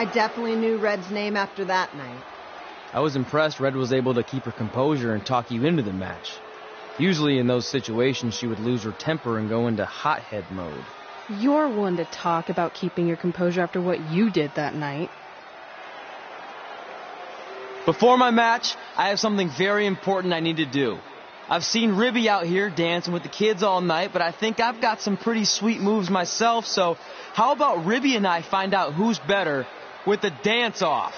I definitely knew Red's name after that night. I was impressed Red was able to keep her composure and talk you into the match. Usually in those situations she would lose her temper and go into hothead mode. You're one to talk about keeping your composure after what you did that night. Before my match, I have something very important I need to do. I've seen Ribby out here dancing with the kids all night, but I think I've got some pretty sweet moves myself, so how about Ribby and I find out who's better with the dance-off?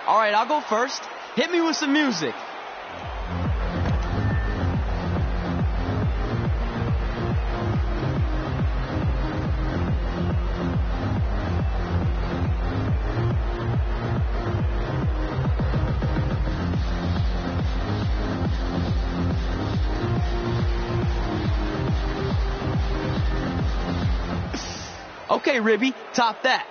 All right, I'll go first. Hit me with some music. Okay, Ribby, top that.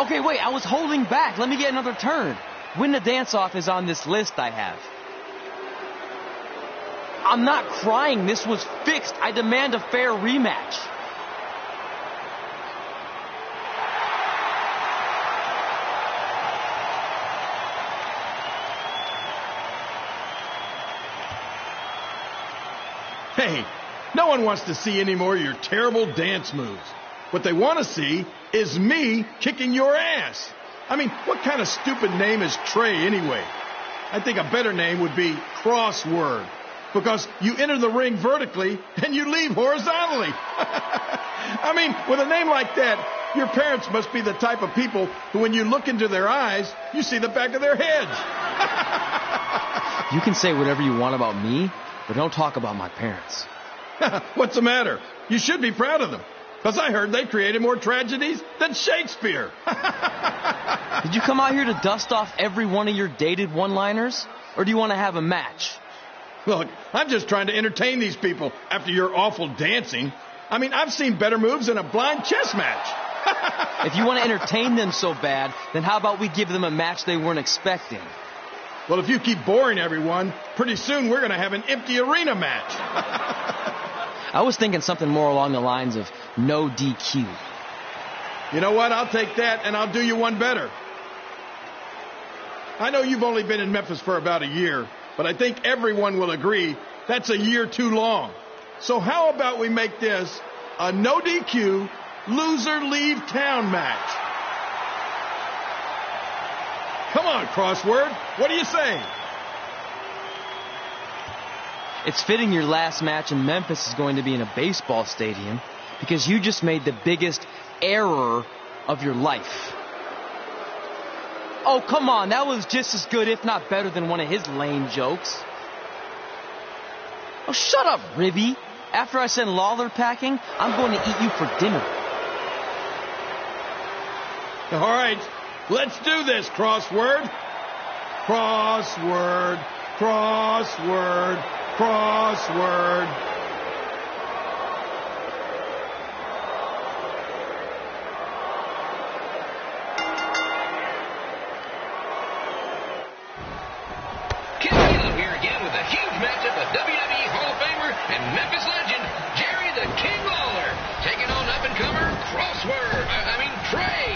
Okay, wait, I was holding back. Let me get another turn. Win the dance-off is on this list I have. I'm not crying. This was fixed. I demand a fair rematch. Hey, no one wants to see any more of your terrible dance moves. What they want to see is me kicking your ass. I mean, what kind of stupid name is Trey anyway? I think a better name would be Crossword, because you enter the ring vertically and you leave horizontally. I mean, with a name like that, your parents must be the type of people who, when you look into their eyes, you see the back of their heads. You can say whatever you want about me, but don't talk about my parents. What's the matter? You should be proud of them. Because I heard they created more tragedies than Shakespeare. Did you come out here to dust off every one of your dated one-liners? Or do you want to have a match? Look, I'm just trying to entertain these people after your awful dancing. I mean, I've seen better moves than a blind chess match. If you want to entertain them so bad, then how about we give them a match they weren't expecting? Well, if you keep boring everyone, pretty soon we're going to have an empty arena match. I was thinking something more along the lines of no DQ. You know what? I'll take that, and I'll do you one better. I know you've only been in Memphis for about a year, but I think everyone will agree that's a year too long. So how about we make this a no DQ, loser leave town match? Come on, Crossword. What do you say? It's fitting your last match in Memphis is going to be in a baseball stadium because you just made the biggest error of your life. Oh, come on. That was just as good, if not better, than one of his lame jokes. Oh, shut up, Ribby. After I send Lawler packing, I'm going to eat you for dinner. All right. Let's do this, Crossword. Crossword. Crossword. Crossword. Kid here again with a huge matchup of WWE Hall of Famer and Memphis legend Jerry the King Lawler taking on up-and-comer Trey.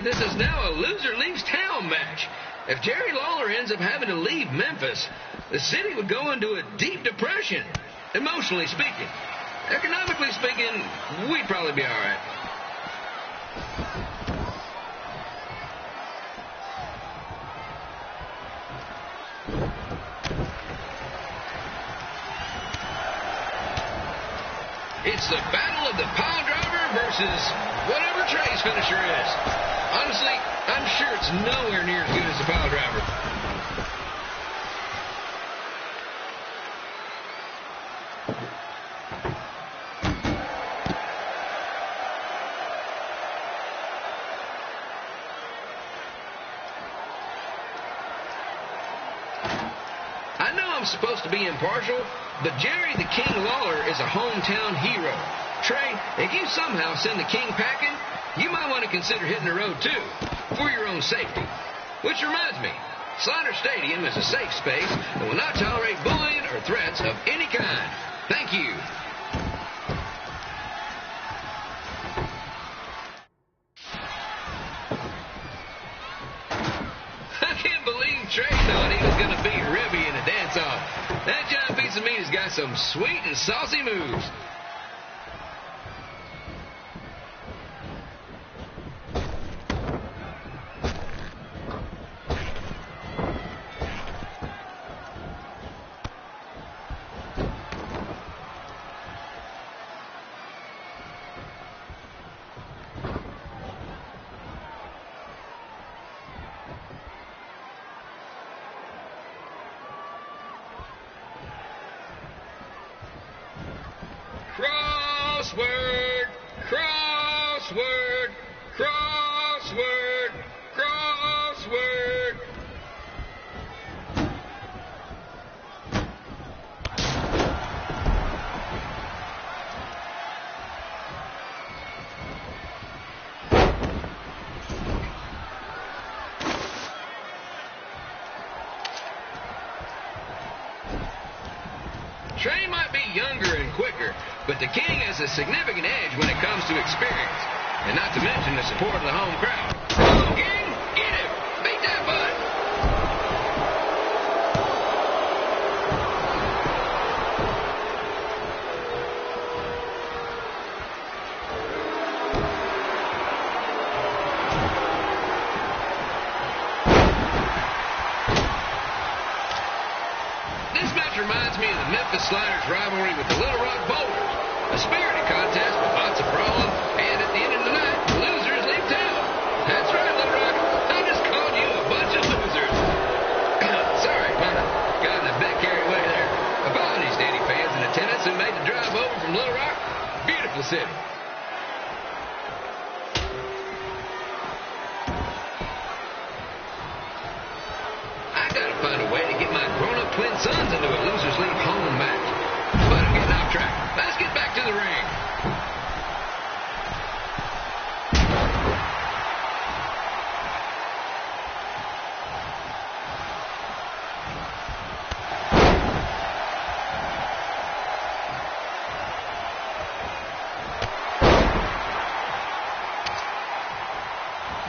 believe this is now a loser leaves town match. If Jerry Lawler ends up having to leave Memphis, the city would go into a deep depression, emotionally speaking. Economically speaking, we'd probably be all right. It's the battle of the pile driver versus whatever Trey's finisher is. Honestly, I'm sure it's nowhere near as good as the pile driver. I know I'm supposed to be impartial, but Jerry the King Lawler is a hometown hero. Trey, if you somehow send the King packing, you might want to consider hitting the road too, for your own safety. Which reminds me, Slaughter Stadium is a safe space that will not tolerate bullying or threats of any kind. Thank you. I can't believe Trey thought he was going to beat Ribby in a dance-off. That giant piece of meat has got some sweet and saucy moves. Crossword, crossword, crossword, crossword. Trey might be younger and quicker, but the King has a significant edge when it comes to experience, and not to mention the support of the home crowd. Come on, King, get him! Beat that butt! This match reminds me of the Memphis Sliders rivalry with the Little Rock Bowlers. A spirited contest with lots of brawling, and at the end of the night, the losers leave town. That's right, Little Rock. I just called you a bunch of losers. Sorry, got a bit carried away there. Apologies to any fans in attendance who made the drive over from Little Rock. Beautiful city. I gotta find a way to get my grown-up twin sons into a losers leave home match. But I'm getting off track. Let's get back to the ring.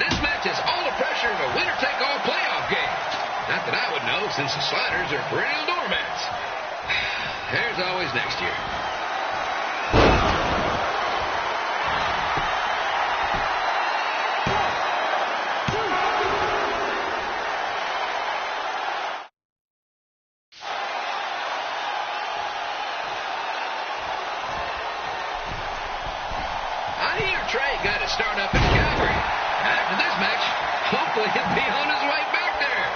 This match has all the pressure of a winner-take-all playoff game. Not that I would know, since the Sliders are perennial doormats. There's always next year. I hear Trey got to start up in Calgary. After this match, hopefully he'll be on his way back there.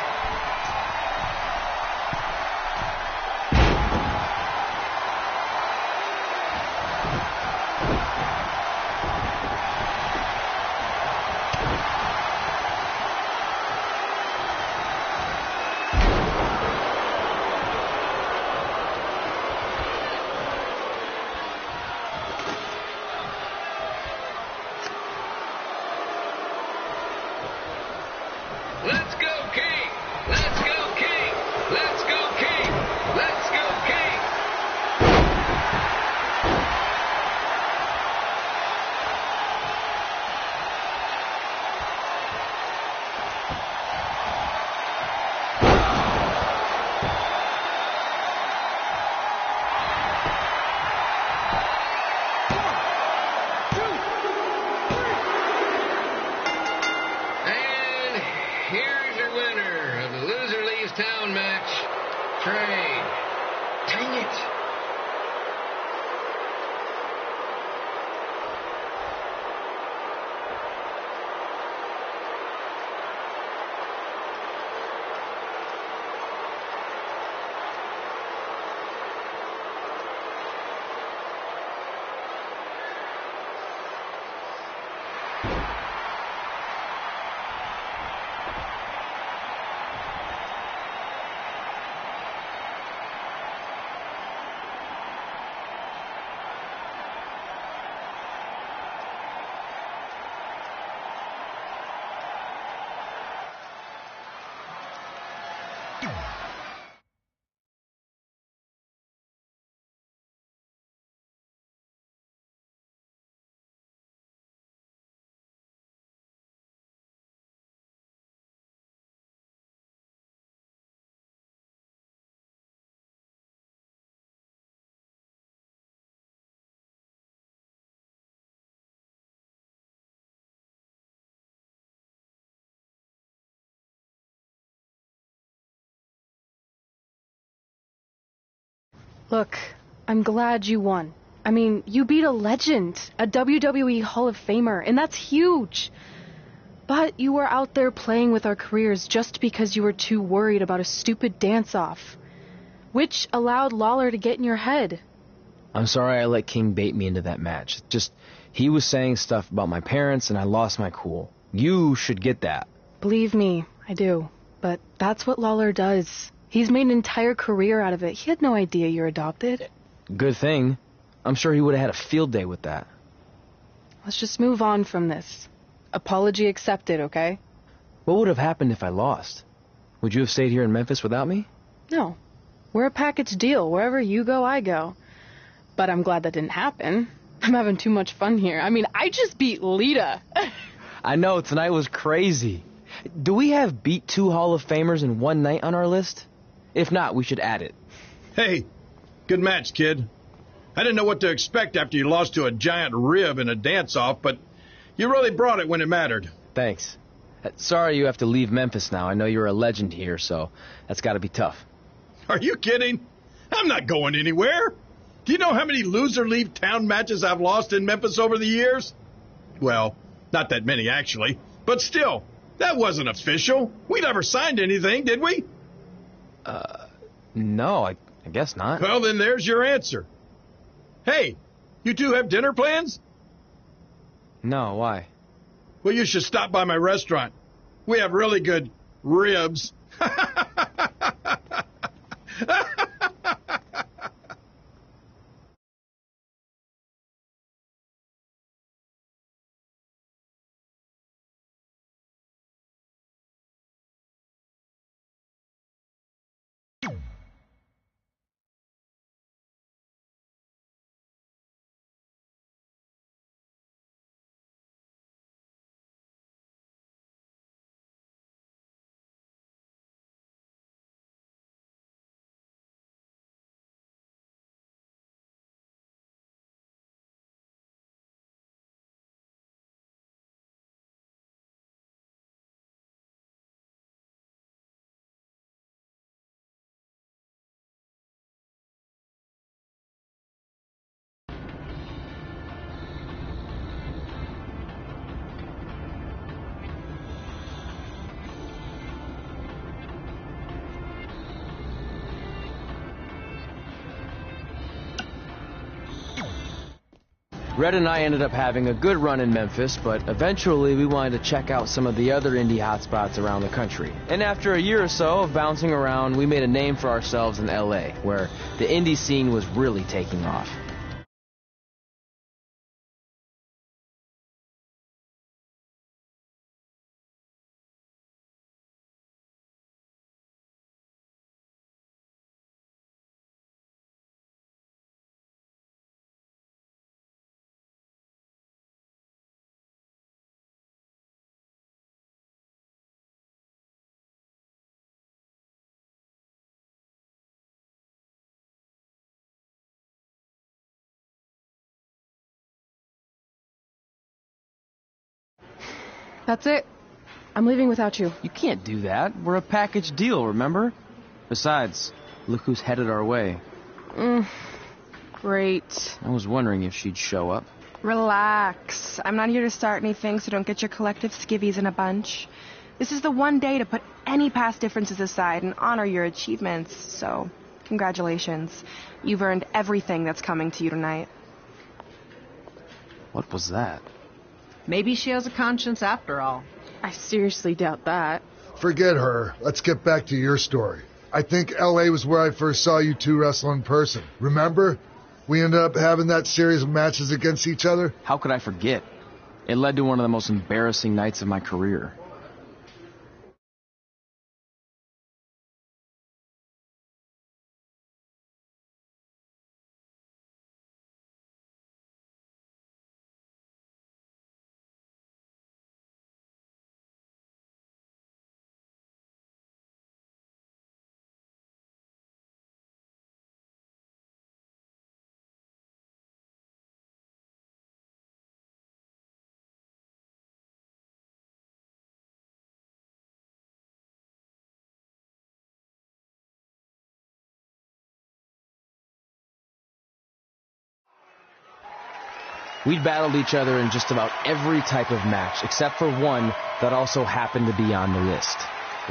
Let's go, King! Let's go, King! Let's go, King! Let's go, King! Look, I'm glad you won. I mean, you beat a legend, a WWE Hall of Famer, and that's huge. But you were out there playing with our careers just because you were too worried about a stupid dance-off, which allowed Lawler to get in your head. I'm sorry I let King bait me into that match. Just, he was saying stuff about my parents and I lost my cool. You should get that. Believe me, I do. But that's what Lawler does. He's made an entire career out of it. He had no idea you're adopted. Good thing. I'm sure he would have had a field day with that. Let's just move on from this. Apology accepted, okay? What would have happened if I lost? Would you have stayed here in Memphis without me? No. We're a package deal. Wherever you go, I go. But I'm glad that didn't happen. I'm having too much fun here. I mean, I just beat Lita. I know, tonight was crazy. Do we have beat 2 Hall of Famers in one night on our list? If not, we should add it. Hey, good match, kid. I didn't know what to expect after you lost to a giant rib in a dance-off, but you really brought it when it mattered. Thanks. Sorry you have to leave Memphis now. I know you're a legend here, so that's got to be tough. Are you kidding? I'm not going anywhere. Do you know how many loser-leave-town matches I've lost in Memphis over the years? Well, not that many, actually. But still, that wasn't official. We never signed anything, did we? No, I guess not. Well, then there's your answer. Hey, you two have dinner plans? No, why? Well, you should stop by my restaurant. We have really good ribs. Red and I ended up having a good run in Memphis, but eventually we wanted to check out some of the other indie hotspots around the country. And after a year or so of bouncing around, we made a name for ourselves in LA, where the indie scene was really taking off. That's it. I'm leaving without you. You can't do that. We're a package deal, remember? Besides, look who's headed our way. Great. I was wondering if she'd show up. Relax. I'm not here to start anything, so don't get your collective skivvies in a bunch. This is the one day to put any past differences aside and honor your achievements, so congratulations. You've earned everything that's coming to you tonight. What was that? Maybe she has a conscience after all. I seriously doubt that. Forget her. Let's get back to your story. I think L.A. was where I first saw you two wrestle in person. Remember? We ended up having that series of matches against each other. How could I forget? It led to one of the most embarrassing nights of my career. We'd battled each other in just about every type of match, except for one that also happened to be on the list.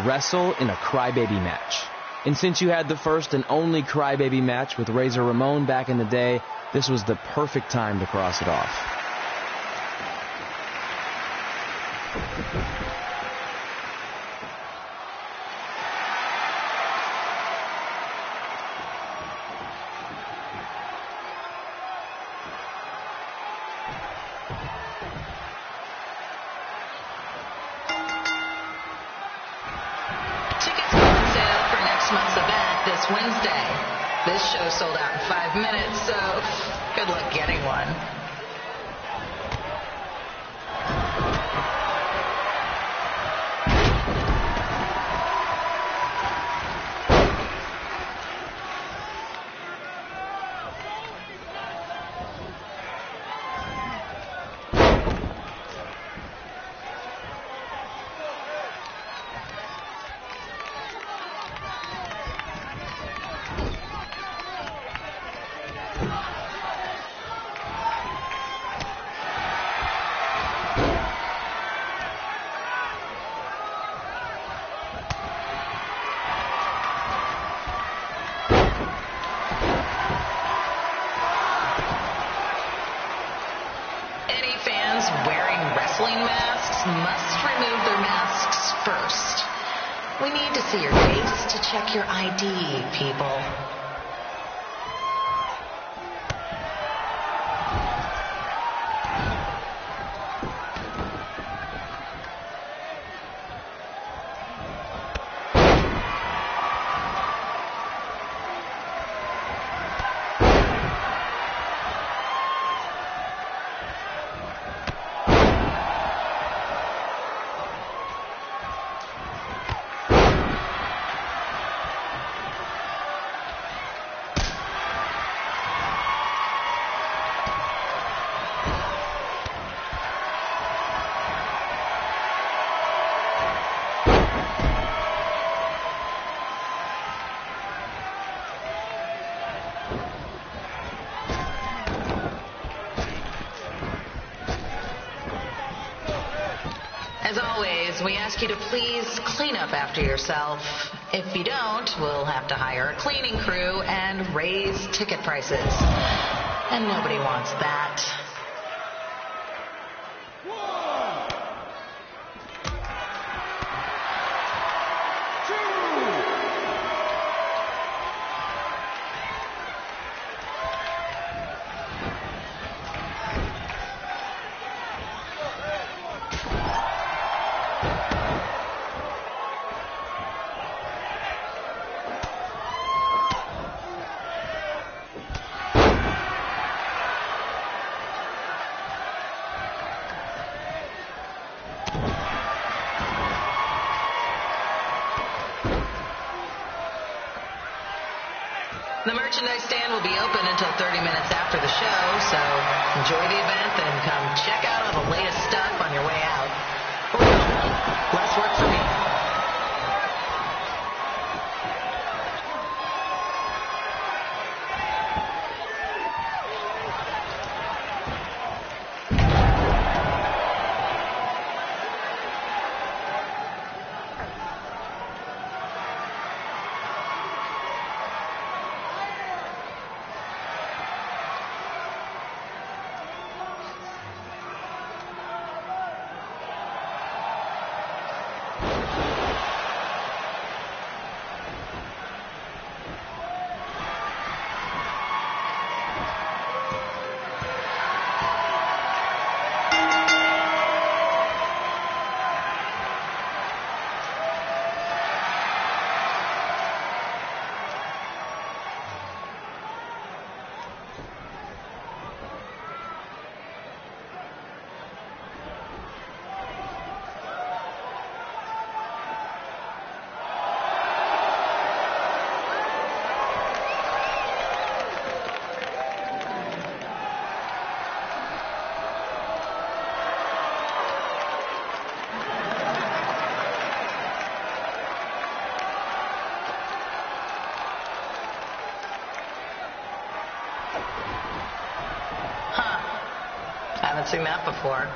Wrestle in a crybaby match. And since you had the first and only crybaby match with Razor Ramon back in the day, this was the perfect time to cross it off. Tickets go on sale for next month's event this Wednesday. This show sold out in 5 minutes, so good luck getting one. Any fans wearing wrestling masks must remove their masks first. We need to see your face to check your ID, people. As always, we ask you to please clean up after yourself. If you don't, we'll have to hire a cleaning crew and raise ticket prices. And nobody wants that. The merchandise stand will be open until 30 minutes after the show, so enjoy the event and come check out all the latest stuff on your way out. Or don't. Less work for me. Haven't seen that before.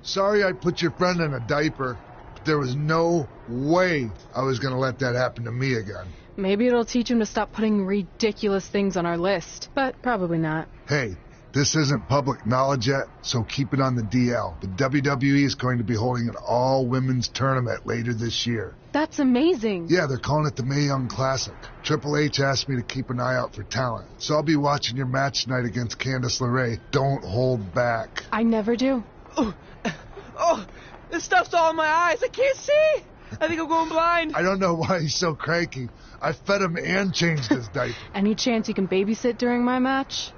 Sorry I put your friend in a diaper, but there was no way I was going to let that happen to me again. Maybe it'll teach him to stop putting ridiculous things on our list, but probably not. Hey, this isn't public knowledge yet, so keep it on the DL. The WWE is going to be holding an all-women's tournament later this year. That's amazing. Yeah, they're calling it the Mae Young Classic. Triple H asked me to keep an eye out for talent, so I'll be watching your match tonight against Candice LeRae. Don't hold back. I never do. Oh, this stuff's all in my eyes. I can't see. I think I'm going blind. I don't know why he's so cranky. I fed him and changed his diaper. Any chance you can babysit during my match?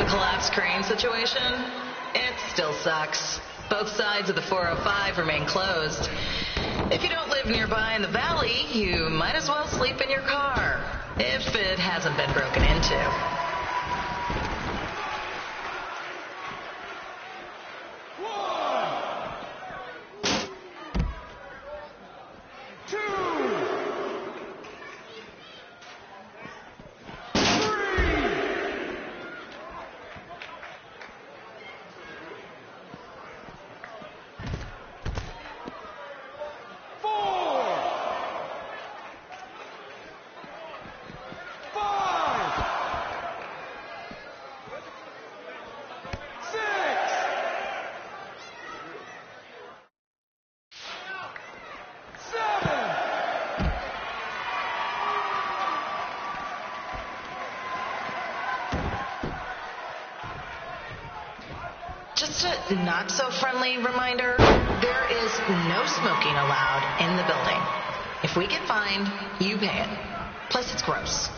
Collapse crane situation? It still sucks. Both sides of the 405 remain closed. If you don't live nearby in the valley, you might as well sleep in your car, if it hasn't been broken into. Just a not-so-friendly reminder, there is no smoking allowed in the building. If we get fined, you pay it. Plus, it's gross.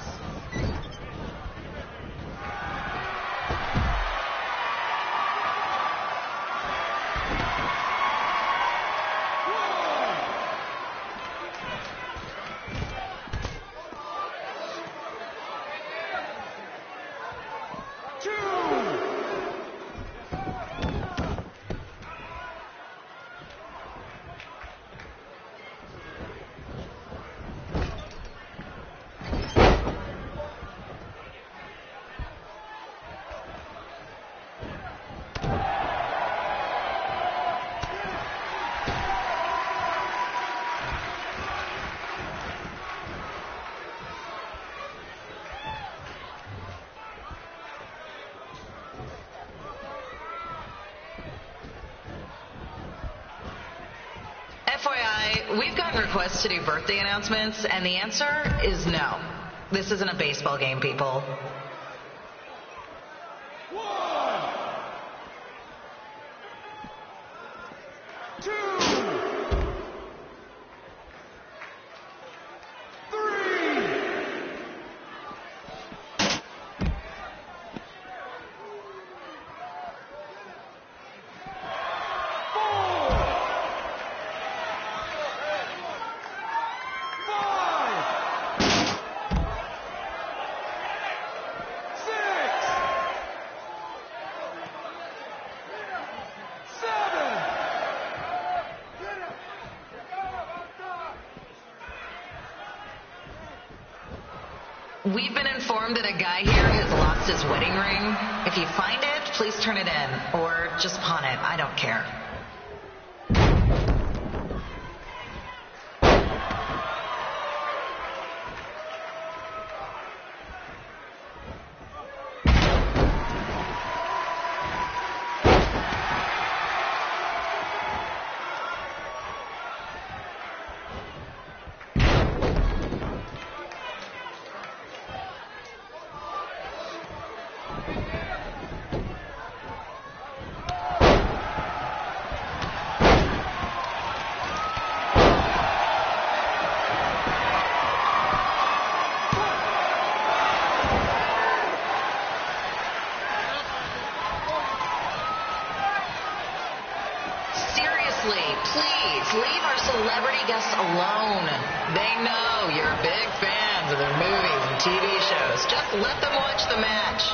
FYI, we've gotten requests to do birthday announcements, and the answer is no. This isn't a baseball game, people. We've been informed that a guy here has lost his wedding ring. If you find it, please turn it in. Or just pawn it. I don't care. Please leave our celebrity guests alone. They know you're big fans of their movies and TV shows. Just let them watch the match.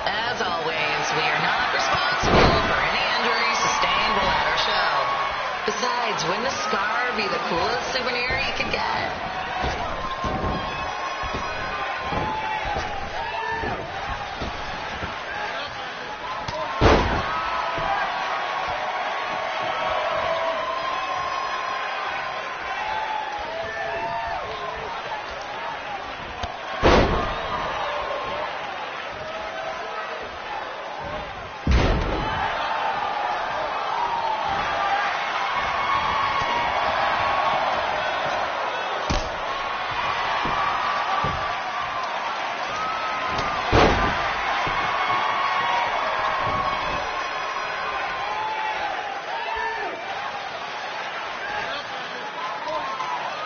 As always, we are not responsible for any injuries sustained while at our show. Besides, wouldn't a scar be the coolest souvenir you could get?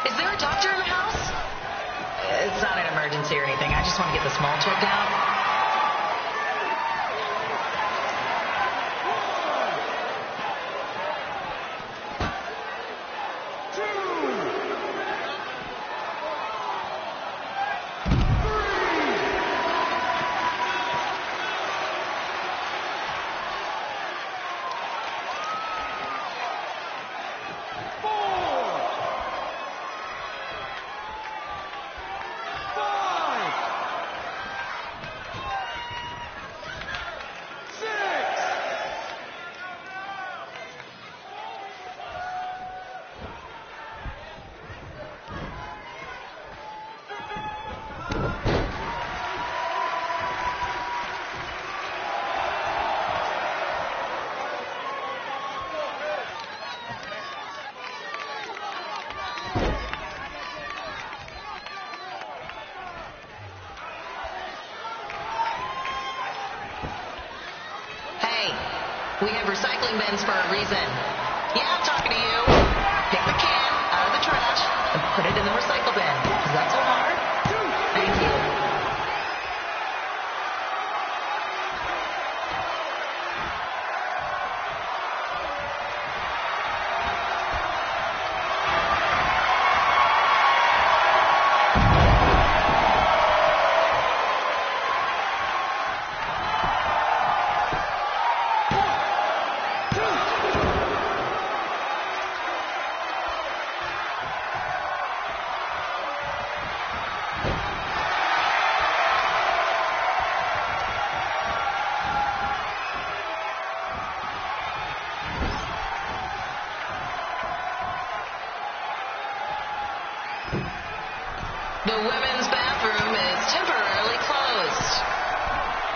Is there a doctor in the house? It's not an emergency or anything. I just want to get the small checked out. We have recycling bins for a reason. Yeah, I'm talking to you. Pick the can out of the trash and put it in the recycle bin. Is that so hard? Thank you. The women's bathroom is temporarily closed.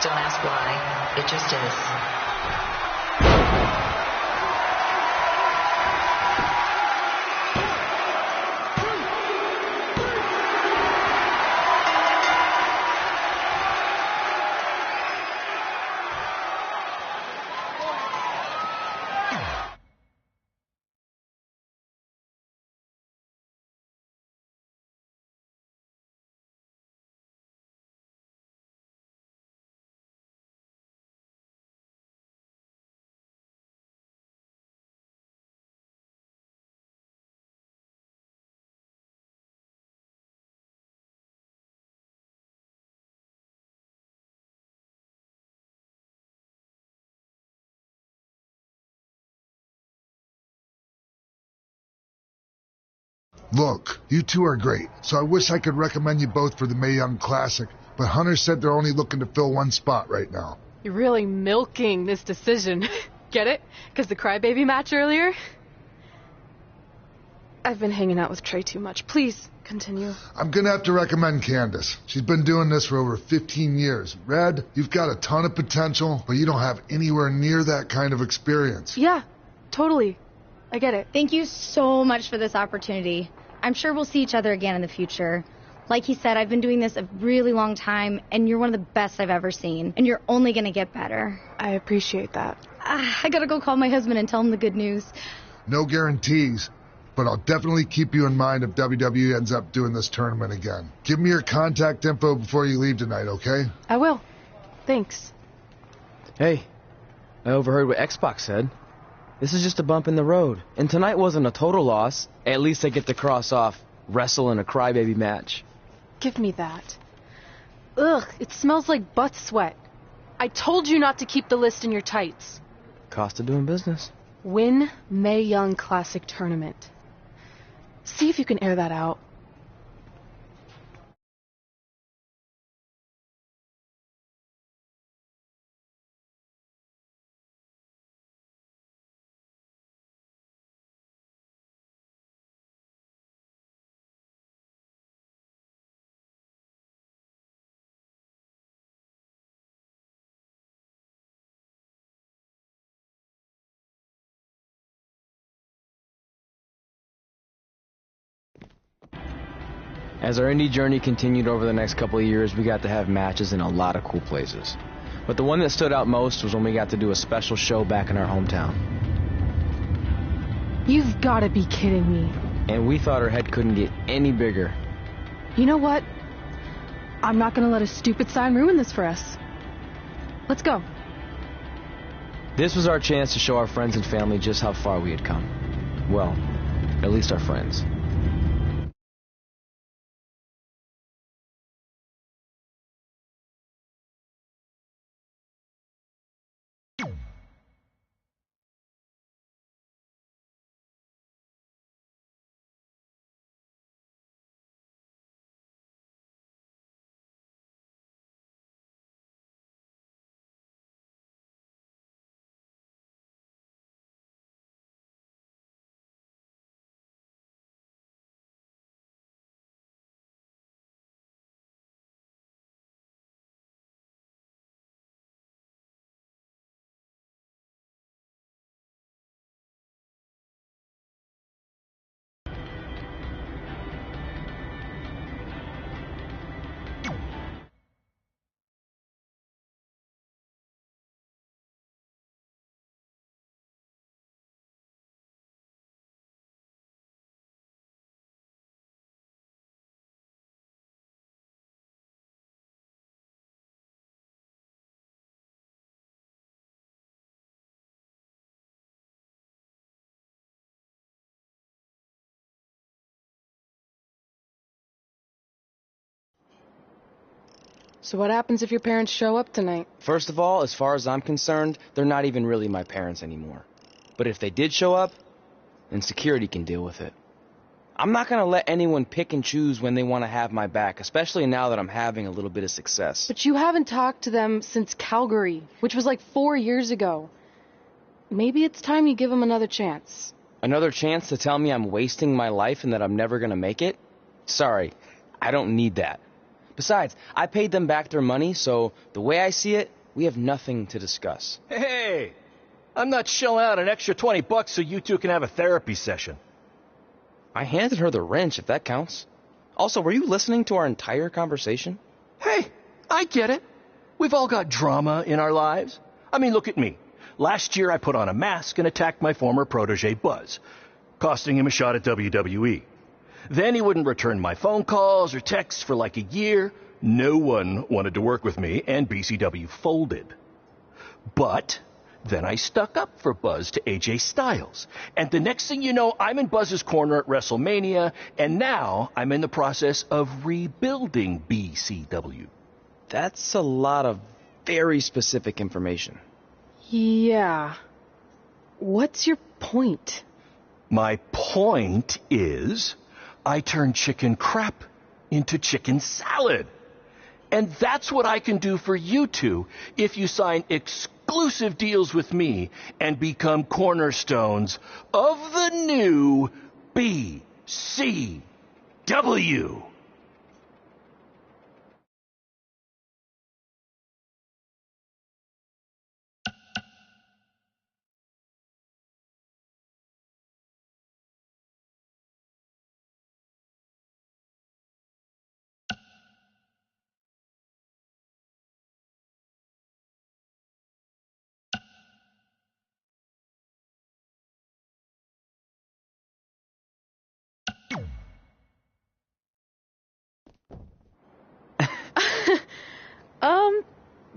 Don't ask why. It just is. Look, you two are great, so I wish I could recommend you both for the Mae Young Classic, but Hunter said they're only looking to fill one spot right now. You're really milking this decision. Get it? Because the crybaby match earlier? I've been hanging out with Trey too much. Please, continue. I'm gonna have to recommend Candace. She's been doing this for over 15 years. Red, you've got a ton of potential, but you don't have anywhere near that kind of experience. Yeah, totally. I get it. Thank you so much for this opportunity. I'm sure we'll see each other again in the future. Like he said, I've been doing this a really long time, and you're one of the best I've ever seen. And you're only going to get better. I appreciate that. I gotta go call my husband and tell him the good news. No guarantees, but I'll definitely keep you in mind if WWE ends up doing this tournament again. Give me your contact info before you leave tonight, okay? I will. Thanks. Hey, I overheard what Xbox said. This is just a bump in the road. And tonight wasn't a total loss. At least I get to cross off wrestle in a crybaby match. Give me that. Ugh, it smells like butt sweat. I told you not to keep the list in your tights. Cost of doing business. Win Mae Young Classic Tournament. See if you can air that out. As our indie journey continued over the next couple of years, we got to have matches in a lot of cool places. But the one that stood out most was when we got to do a special show back in our hometown. You've got to be kidding me. And we thought our head couldn't get any bigger. You know what? I'm not going to let a stupid sign ruin this for us. Let's go. This was our chance to show our friends and family just how far we had come. Well, at least our friends. So what happens if your parents show up tonight? First of all, as far as I'm concerned, they're not even really my parents anymore. But if they did show up, then security can deal with it. I'm not going to let anyone pick and choose when they want to have my back, especially now that I'm having a little bit of success. But you haven't talked to them since Calgary, which was like 4 years ago. Maybe it's time you give them another chance. Another chance to tell me I'm wasting my life and that I'm never going to make it? Sorry, I don't need that. Besides, I paid them back their money, so the way I see it, we have nothing to discuss. Hey, I'm not shelling out an extra $20 so you two can have a therapy session. I handed her the wrench, if that counts. Also, were you listening to our entire conversation? Hey, I get it. We've all got drama in our lives. I mean, look at me. Last year I put on a mask and attacked my former protege Buzz, costing him a shot at WWE. Then he wouldn't return my phone calls or texts for like a year. No one wanted to work with me, and BCW folded. But then I stuck up for Buzz to AJ Styles. And the next thing you know, I'm in Buzz's corner at WrestleMania, and now I'm in the process of rebuilding BCW. That's a lot of very specific information. Yeah. What's your point? My point is, I turn chicken crap into chicken salad. And that's what I can do for you two if you sign exclusive deals with me and become cornerstones of the new BCW.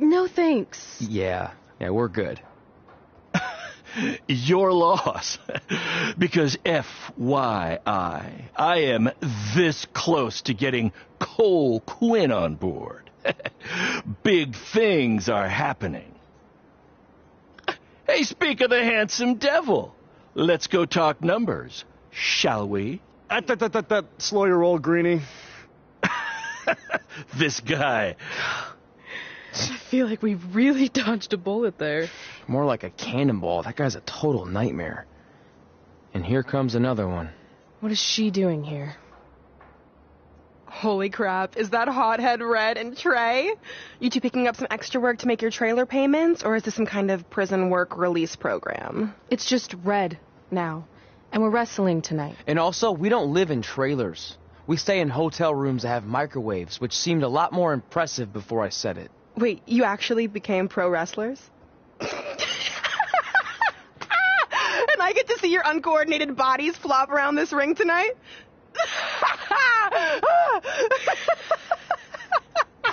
No thanks. Yeah, we're good. Your loss. Because FYI, I am this close to getting Cole Quinn on board. Big things are happening. Hey, speak of the handsome devil. Let's go talk numbers, shall we? Slow your roll, Greenie. This guy. I feel like we really dodged a bullet there. More like a cannonball. That guy's a total nightmare. And here comes another one. What is she doing here? Holy crap, is that hothead Red and Trey? You two picking up some extra work to make your trailer payments, or is this some kind of prison work release program? It's just Red now, and we're wrestling tonight. And also, we don't live in trailers. We stay in hotel rooms that have microwaves, which seemed a lot more impressive before I said it. Wait, you actually became pro wrestlers? And I get to see your uncoordinated bodies flop around this ring tonight?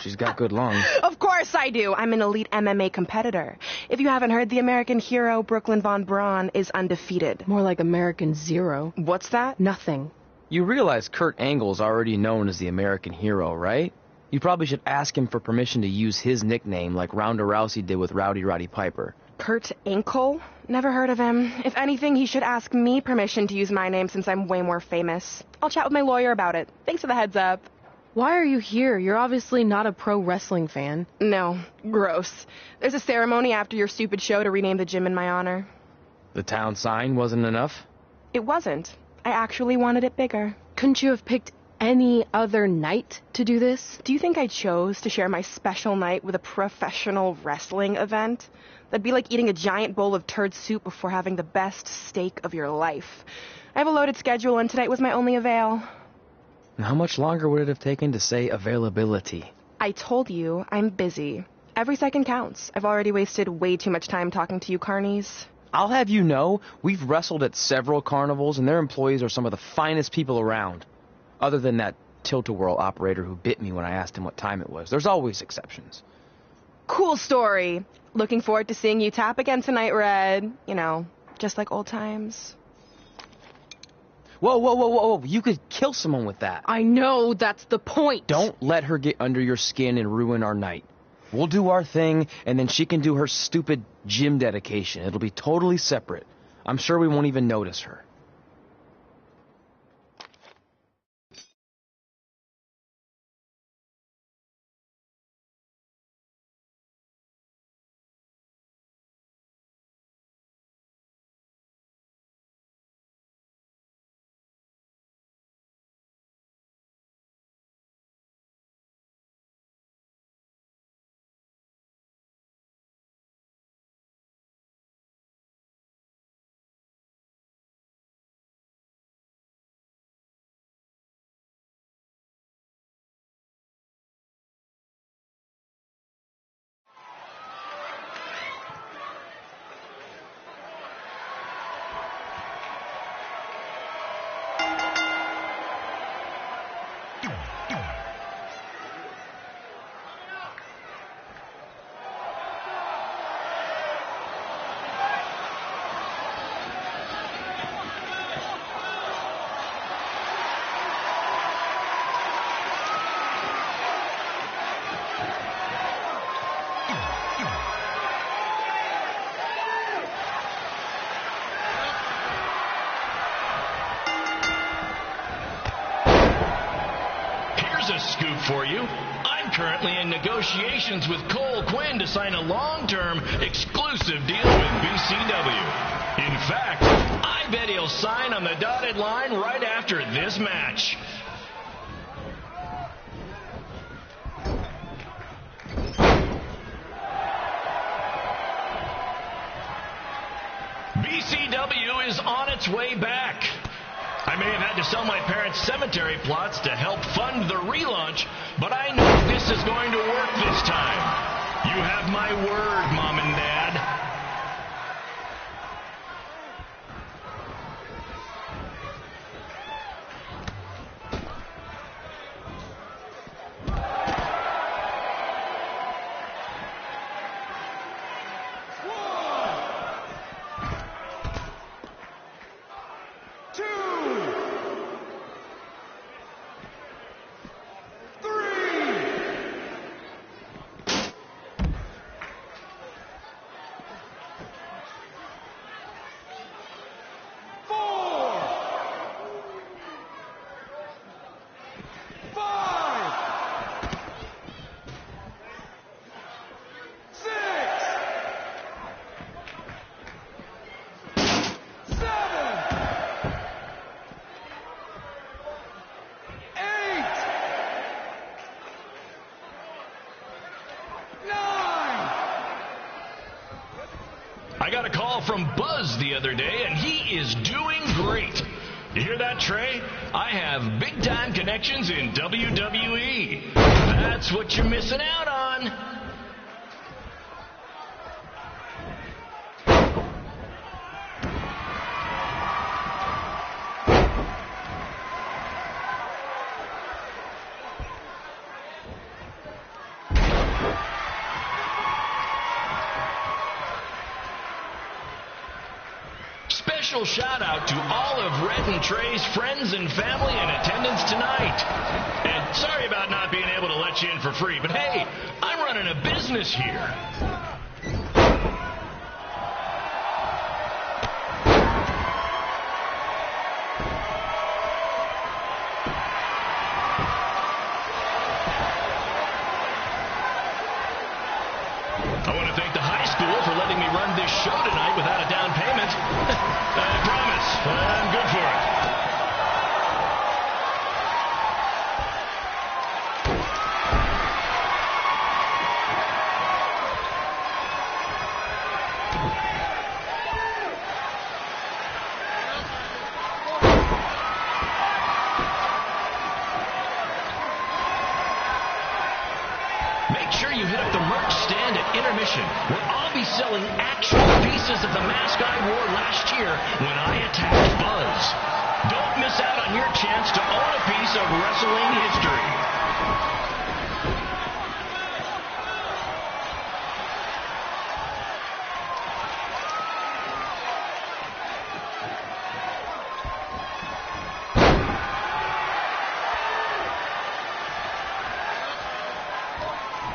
She's got good lungs. Of course I do. I'm an elite MMA competitor. If you haven't heard, the American hero, Brooklyn Von Braun, is undefeated. More like American Zero. What's that? Nothing. You realize Kurt Angle's already known as the American hero, right? You probably should ask him for permission to use his nickname like Ronda Rousey did with Rowdy Roddy Piper. Kurt Angle? Never heard of him. If anything, he should ask me permission to use my name since I'm way more famous. I'll chat with my lawyer about it. Thanks for the heads up. Why are you here? You're obviously not a pro wrestling fan. No. Gross. There's a ceremony after your stupid show to rename the gym in my honor. The town sign wasn't enough? It wasn't. I actually wanted it bigger. Couldn't you have picked any other night to do this? Do you think I chose to share my special night with a professional wrestling event? That'd be like eating a giant bowl of turd soup before having the best steak of your life. I have a loaded schedule, and tonight was my only avail. And how much longer would it have taken to say availability? I told you, I'm busy. Every second counts. I've already wasted way too much time talking to you carnies. I'll have you know, we've wrestled at several carnivals, and their employees are some of the finest people around. Other than that tilt-a-whirl operator who bit me when I asked him what time it was. There's always exceptions. Cool story. Looking forward to seeing you tap again tonight, Red. You know, just like old times. Whoa. You could kill someone with that. I know, that's the point. Don't let her get under your skin and ruin our night. We'll do our thing, and then she can do her stupid gym dedication. It'll be totally separate. I'm sure we won't even notice her. for you. I'm currently in negotiations with Cole Quinn to sign a long-term, exclusive deal with BCW. In fact, I bet he'll sign on the dotted line right after this match. BCW is on its way back. I may have had to sell my parents' cemetery plots to help fund the relaunch, but I know this is going to work this time. You have my word, Mom and Dad. I got a call from Buzz the other day, and he is doing great. You hear that, Trey? I have big-time connections in WWE. That's what you're missing out on. Special shout out to all of Red and Trey's friends and family in attendance tonight. And sorry about not being able to let you in for free, but hey, I'm running a business here. I want to thank the high school for letting me run this show tonight without a down payment. I promise, I'm good for it. Make sure you hit up the merch stand at intermission, where I'll be selling actual pieces of the mask I wore last year when I attacked Buzz. Don't miss out on your chance to own a piece of wrestling history.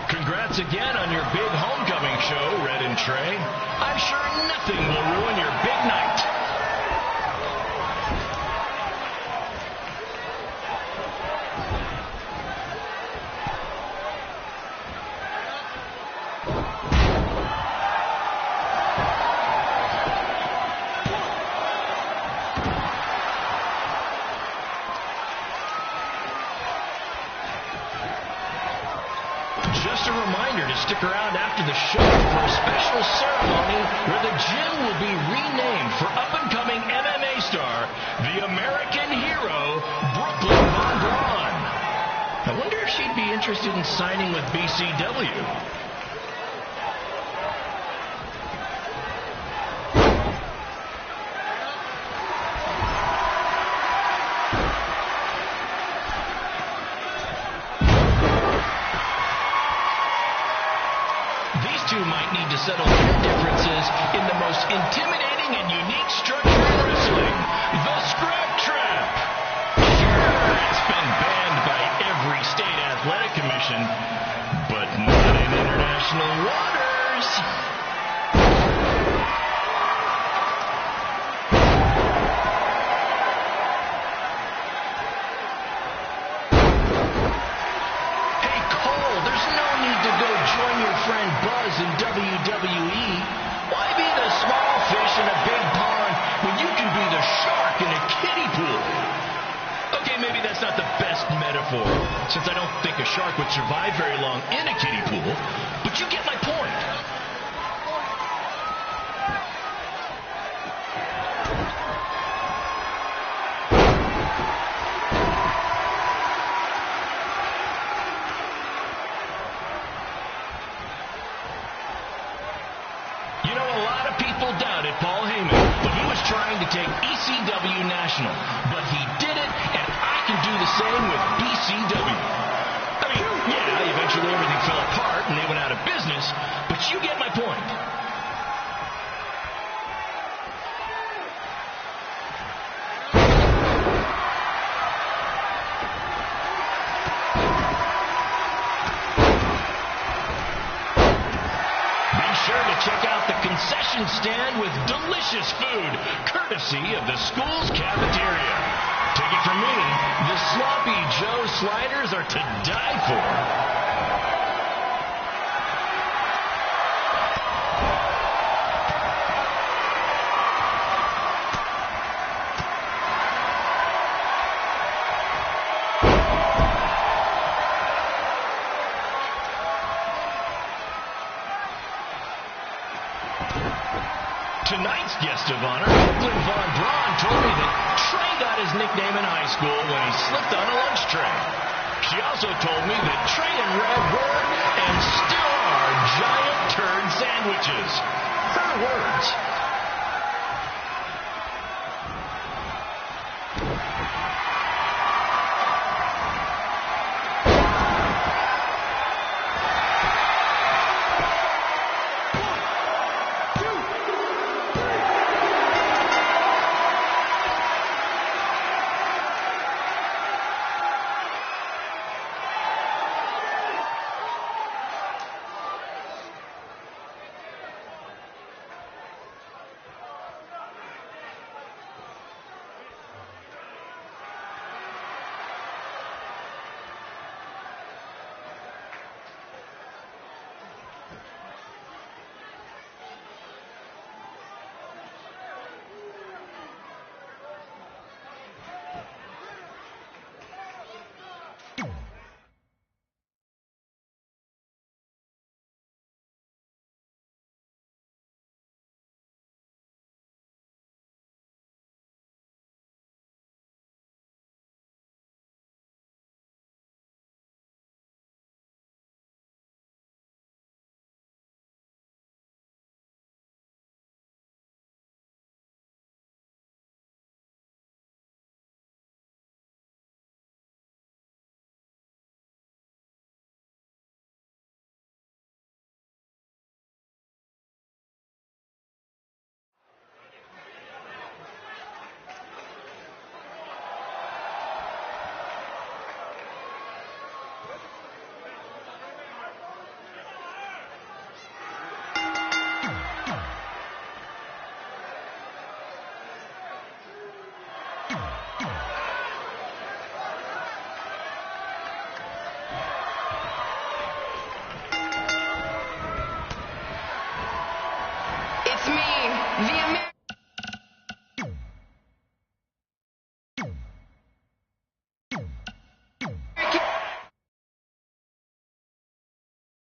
Congrats again on your big homecoming show, Red and Trey. I'm sure nothing will ruin your big night. Just a reminder to stick around after the show for a special ceremony where the gym will be renamed for up-and-coming MMA star, the American hero, Brooklyn Von Braun. I wonder if she'd be interested in signing with BCW. Might need to settle their differences in the most intimidating and unique structure in wrestling, the Scrap Trap. Sure, it's been banned by every state athletic commission, but not in international waters. WWE. Why be the small fish in a big pond when you can be the shark in a kiddie pool? Okay, maybe that's not the best metaphor, since I don't think a shark would survive very long in a kiddie pool, but you get my point. You know, a lot of people doubted Paul Heyman when he was trying to take ECW national, but he did it, and I can do the same with BCW. I mean, yeah, eventually everything fell apart and they went out of business, but you get my point. Check out the concession stand with delicious food, courtesy of the school's cafeteria. Take it from me, the Sloppy Joe sliders are to die for. Tonight's guest of honor, Brooklyn Von Braun, told me that Trey got his nickname in high school when he slipped on a lunch tray. She also told me that Trey and Red were, and still are, giant turd sandwiches. Her words. It's me, the American.